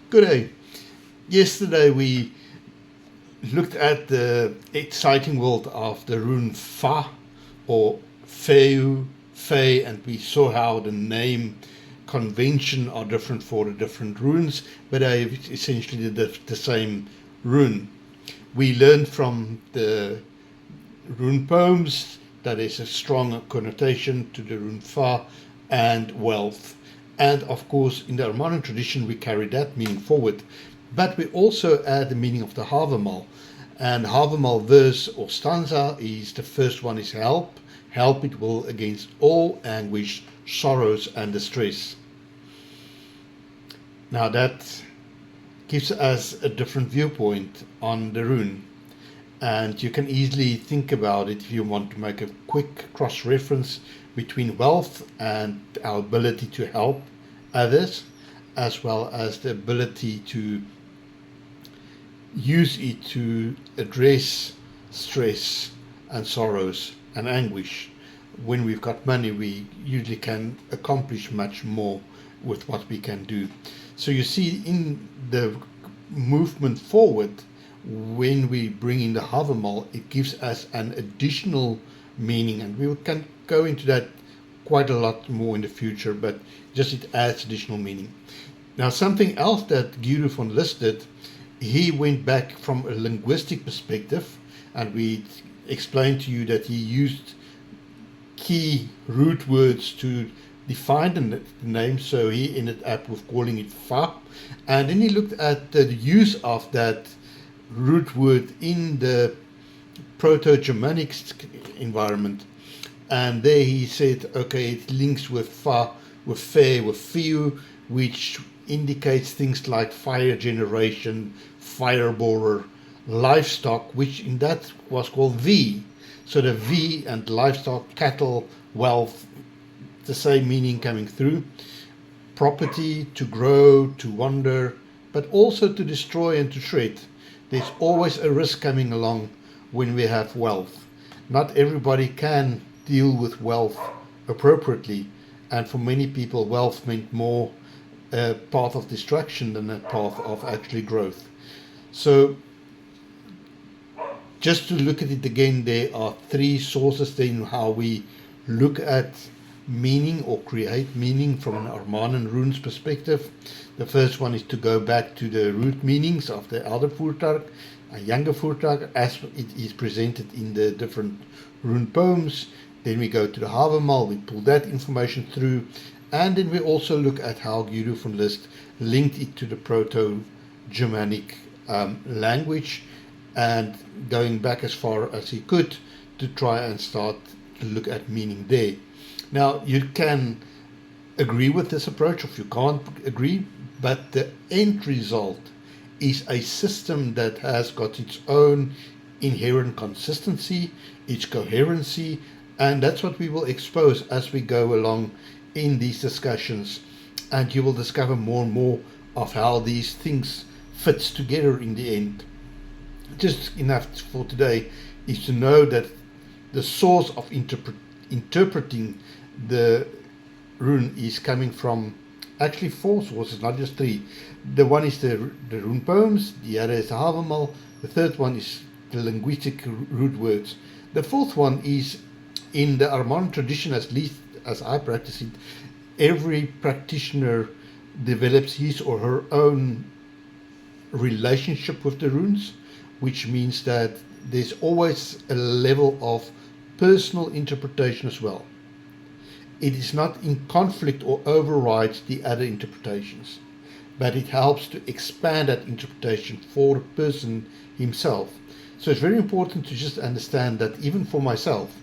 Good day. Yesterday we looked at the exciting world of the rune Fa or Feu, Fe, and we saw how the name convention are different for the different runes, but they are essentially the same rune. We learned from the rune poems that there's a strong connotation to the rune Fa and wealth. And of course, in the Armanen tradition, we carry that meaning forward. But we also add the meaning of the Havamal. And Havamal verse or stanza is the first one is help. Help it will against all anguish, sorrows, and distress. Now that gives us a different viewpoint on the rune. And you can easily think about it if you want to make a quick cross-reference between wealth and our ability to help others, as well as the ability to use it to address stress and sorrows and anguish. When we've got money, we usually can accomplish much more with what we can do. So you see in the movement forward, when we bring in the Havamal, it gives us an additional meaning, and we can go into that quite a lot more in the future, but just it adds additional meaning. Now, something else that Guido listed, he went back from a linguistic perspective, and we explained to you that he used key root words to define the name, so he ended up with calling it Fa, and then he looked at the use of that root word in the Proto-Germanic environment, and there he said, okay, it links with Fa, with Fe, with Fiu, which indicates things like fire generation, fireborer, livestock, which in that was called V. So the V and livestock, cattle, wealth, the same meaning coming through. Property, to grow, to wander, but also to destroy and to shred. There's always a risk coming along when we have wealth. Not everybody can deal with wealth appropriately, and for many people wealth meant more a path of destruction than a path of actually growth. So just to look at it again, there are three sources then how we look at meaning or create meaning from an Armanen Runes perspective. The first one is to go back to the root meanings of the elder Voertuig, a younger Voertuig, as it is presented in the different rune poems. Then we go to the Havamal, we pull that information through, and then we also look at how Guido van List linked it to the Proto-Germanic language, and going back as far as he could to try and start to look at meaning there. Now, you can agree with this approach, or if you can't agree, but the end result is a system that has got its own inherent consistency, its coherency, and that's what we will expose as we go along in these discussions, and you will discover more and more of how these things fits together in the end. Just enough for today is to know that the source of interpreting the rune is coming from actually four sources, not just three. The one is the rune poems, the other is the Havamal, the third one is the linguistic root words. The fourth one is in the Armanen tradition, at least as I practice it. Every practitioner develops his or her own relationship with the runes, which means that there's always a level of personal interpretation as well. It is not in conflict or overrides the other interpretations, but it helps to expand that interpretation for the person himself. So it's very important to just understand that even for myself,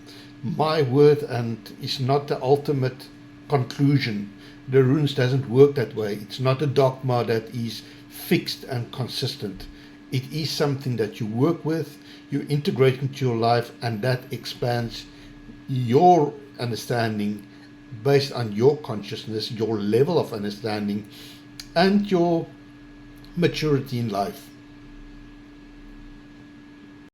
my word and is not the ultimate conclusion. The runes doesn't work that way. It's not a dogma that is fixed and consistent. It is something that you work with, you integrate into your life, and that expands your understanding based on your consciousness, your level of understanding, and your maturity in life.